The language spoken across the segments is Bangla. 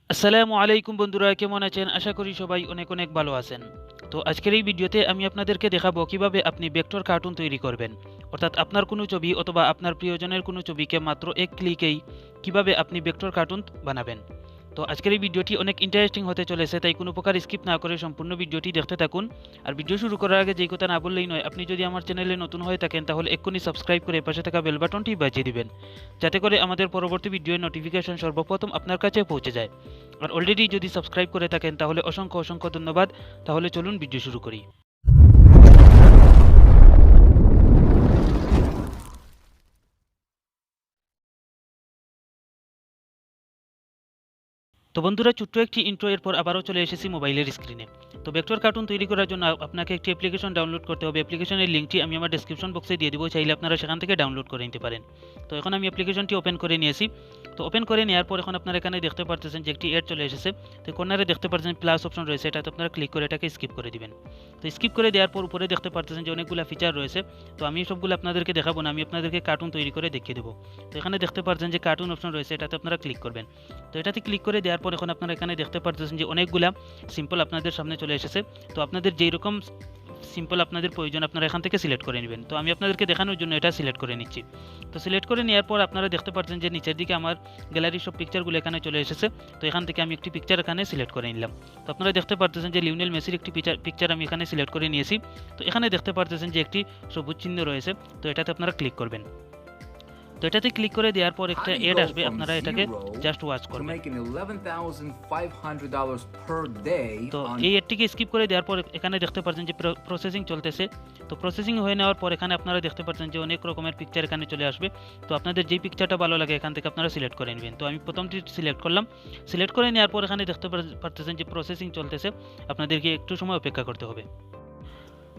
আসসালামু আলাইকুম বন্ধুরা, কেমন আছেন? আশা করি সবাই অনেক অনেক ভালো আছেন। তো আজকের এই ভিডিওতে আমি আপনাদেরকে দেখাবো কিভাবে আপনি ভেক্টর কার্টুন তৈরি করবেন। অর্থাৎ আপনার কোনো ছবি অথবা আপনার প্রিয়জনের কোনো ছবিকে মাত্র এক ক্লিকেই কিভাবে আপনি ভেক্টর কার্টুন বানাবেন। তো আজকের এই ভিডিওটি অনেক ইন্টারেস্টিং হতে চলেছে, তাই কোনো প্রকার স্কিপ না করে সম্পূর্ণ ভিডিওটি দেখতে থাকুন। আর ভিডিও শুরু করার আগে যেই কথা না বললেই নয়, আপনি যদি আমার চ্যানেলে নতুন হয়ে থাকেন তাহলে এক্ষুনি সাবস্ক্রাইব করে পাশে থাকা বেল বাটনটি বাজিয়ে দিবেন, যাতে করে আমাদের পরবর্তী ভিডিওর নোটিফিকেশন সর্বপ্রথম আপনার কাছে পৌঁছে যায়। আর অলরেডি যদি সাবস্ক্রাইব করে থাকেন তাহলে অসংখ্য অসংখ্য ধন্যবাদ। তাহলে চলুন ভিডিও শুরু করি। তো বন্ধুরা, ছোট্ট একটি ইন্ট্রো এর পর আবারও চলে এসেছি মোবাইলের স্ক্রিনে। তো ভেক্টর কার্টুন তৈরি করার জন্য আপনাকে একটি অ্যাপ্লিকেশন ডাউনলোড করতে হবে। অ্যাপ্লিকেশনের লিঙ্কটি আমি আমার ডেসক্রিপশন বক্সে দিয়ে দেবো, চাইলে আপনারা সেখান থেকে ডাউনলোড করে নিতে পারেন। তো এখন আমি অ্যাপ্লিকেশনটি ওপেন করে নিয়েছি। তো ওপেন করে নেওয়ার পর এখন আপনারা এখানে দেখতে পারতেছেন যে একটি অ্যাড চলে এসেছে। তো কর্নারে দেখতে পাচ্ছেন প্লাস অপশন রয়েছে, এটাতে আপনারা ক্লিক করে এটাকে স্কিপ করে দিবেন। তো স্কিপ করে দেওয়ার পর উপরে দেখতে পারতেছেন যে অনেকগুলো ফিচার রয়েছে। তো আমি সবগুলো আপনাদেরকে দেখাবো না, আমি আপনাদেরকে কার্টুন তৈরি করে দেখিয়ে দেবো। তো এখানে দেখতে পাচ্ছেন যে কার্টুন অপশন রয়েছে, এটাতে আপনারা ক্লিক করবেন। তো এটাতে ক্লিক করে দেওয়ার পর এখন আপনারা এখানে দেখতে পারতেছেন যে অনেকগুলা সিম্পল আপনাদের সামনে চলে এসেছে। তো আপনাদের যেই রকম সিম্পল আপনাদের প্রয়োজন আপনারা এখান থেকে সিলেক্ট করে নেবেন। তো আমি আপনাদেরকে দেখানোর জন্য এটা সিলেক্ট করে নিচ্ছি। তো সিলেক্ট করে নেওয়ার পর আপনারা দেখতে পাচ্ছেন যে নিচের দিকে আমার গ্যালারির সব পিকচারগুলো এখানে চলে এসেছে। তো এখান থেকে আমি একটি পিকচার এখানে সিলেক্ট করে নিলাম। তো আপনারা দেখতে পারতেছেন যে লিওনেল মেসির একটি পিকচার আমি এখানে সিলেক্ট করে নিয়েছি। তো এখানে দেখতে পারতেছেন যে একটি সবুজ চিহ্ন রয়েছে। তো এটাতে আপনারা ক্লিক করবেন। তো এটাতে ক্লিক করে দেওয়ার পর একটা এড আসবে, আপনারা এটাকে জাস্ট ওয়াচ করবেন। তো এই এডটিকে স্কিপ করে দেওয়ার পর এখানে দেখতে পাচ্ছেন যে প্রসেসিং চলতেছে। তো প্রসেসিং হয়ে নেওয়ার পর এখানে আপনারা দেখতে পাচ্ছেন যে অনেক রকমের পিকচার এখানে চলে আসবে। তো আপনাদের যেই পিকচারটা ভালো লাগে এখান থেকে আপনারা সিলেক্ট করে নেবেন। তো আমি প্রথমটি সিলেক্ট করলাম। সিলেক্ট করে নেওয়ার পর এখানে দেখতে পারতেছেন যে প্রসেসিং চলতেছে, আপনাদেরকে একটু সময় অপেক্ষা করতে হবে।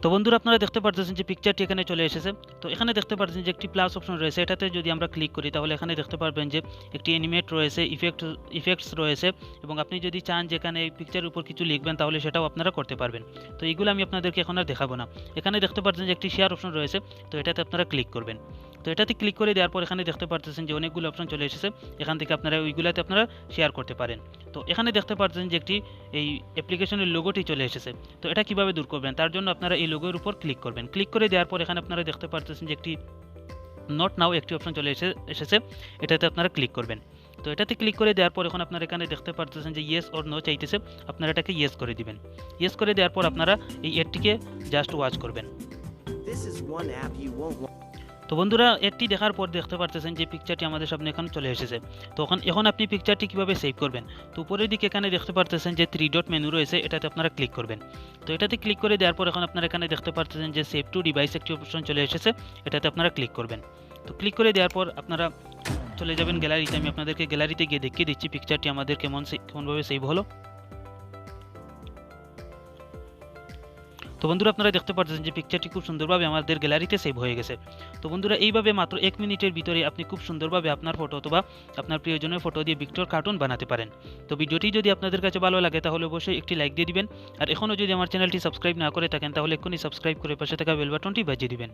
তো বন্ধুরা, আপনারা দেখতে পারতেছেন যে পিকচারটি এখানে চলে এসেছে। তো এখানে দেখতে পাচ্ছেন যে একটি প্লাস অপশন রয়েছে, এটাতে যদি আমরা ক্লিক করি তাহলে এখানে দেখতে পারবেন যে একটি অ্যানিমেট রয়েছে, ইফেক্টস রয়েছে, এবং আপনি যদি চান যে এখানে পিকচারের উপর কিছু লিখবেন তাহলে সেটাও আপনারা করতে পারবেন। তো এইগুলো আমি আপনাদেরকে এখন আর দেখাবো না। এখানে দেখতে পাচ্ছেন যে একটি শেয়ার অপশন রয়েছে, তো এটাতে আপনারা ক্লিক করবেন। তো এটাতে ক্লিক করে দেওয়ার পর এখানে দেখতে পারতেছেন যে অনেকগুলো অপশন চলে এসেছে, এখান থেকে আপনারা ওইগুলোতে আপনারা শেয়ার করতে পারেন। তো এখানে দেখতে পাচ্ছেন যে একটি এই অ্যাপ্লিকেশনের লোগোটি চলে এসেছে। তো এটা কিভাবে দূর করবেন, তার জন্য আপনারা এই লোগোর উপর ক্লিক করবেন। ক্লিক করে দেওয়ার পর এখানে আপনারা দেখতে পারতেছেন যে একটি নট নাও একটি অপশন চলে এসেছে, এটাতে আপনারা ক্লিক করবেন। তো এটাতে ক্লিক করে দেওয়ার পর এখন আপনারা এখানে দেখতে পারতেছেন যে ইয়েস অর নো চাইতেছে, আপনারা এটাকে ইয়েস করে দিবেন। ইয়েস করে দেওয়ার পর আপনারা এই এডটিকে জাস্ট ওয়াচ করবেন। তো বন্ধুরা, এডটি দেখার পর দেখতে পারতেছেন যে পিকচারটি আমাদের সামনে এখন চলে এসেছে। তো এখন আপনি পিকচারটি কিভাবে সেভ করবেন। তো উপরের দিকে এখানে দেখতে পারতেছেন যে 3 ডট মেনু রয়েছে, এটাতে আপনারা ক্লিক করবেন। তো এটাতে ক্লিক করে দেওয়ার পর এখন আপনারা এখানে দেখতে পারতেছেন যে সেভ টু ডিভাইস একটি অপশন চলে এসেছে, এটাতে আপনারা ক্লিক করবেন। তো ক্লিক করে দেওয়ার পর আপনারা চলে যাবেন গ্যালারিতে। আমি আপনাদেরকে গ্যালারিতে গিয়ে দেখিয়ে দিচ্ছি পিকচারটি আমাদের কেমনভাবে সেভ হলো। তো বন্ধুরা, আপনারা দেখতে পাচ্ছেন যে পিকচারটি খুব সুন্দরভাবে আমাদের গ্যালারিতে সেভ হয়ে গেছে। তো বন্ধুরা, এইভাবে মাত্র 1 মিনিটের ভিতরে আপনি খুব সুন্দরভাবে আপনার ফটো অথবা আপনার প্রিয়জনের ফটো দিয়ে ভেক্টর কার্টুন বানাতে পারেন। তো ভিডিওটি যদি আপনাদের কাছে ভালো লাগে তাহলে অবশ্যই একটি লাইক দিয়ে দিবেন। আর এখনও যদি আমার চ্যানেলটি সাবস্ক্রাইব না করে থাকেন তাহলে এক্ষুনি সাবস্ক্রাইব করে পাশে থাকা বেল বাটনটি বাজিয়ে দিবেন।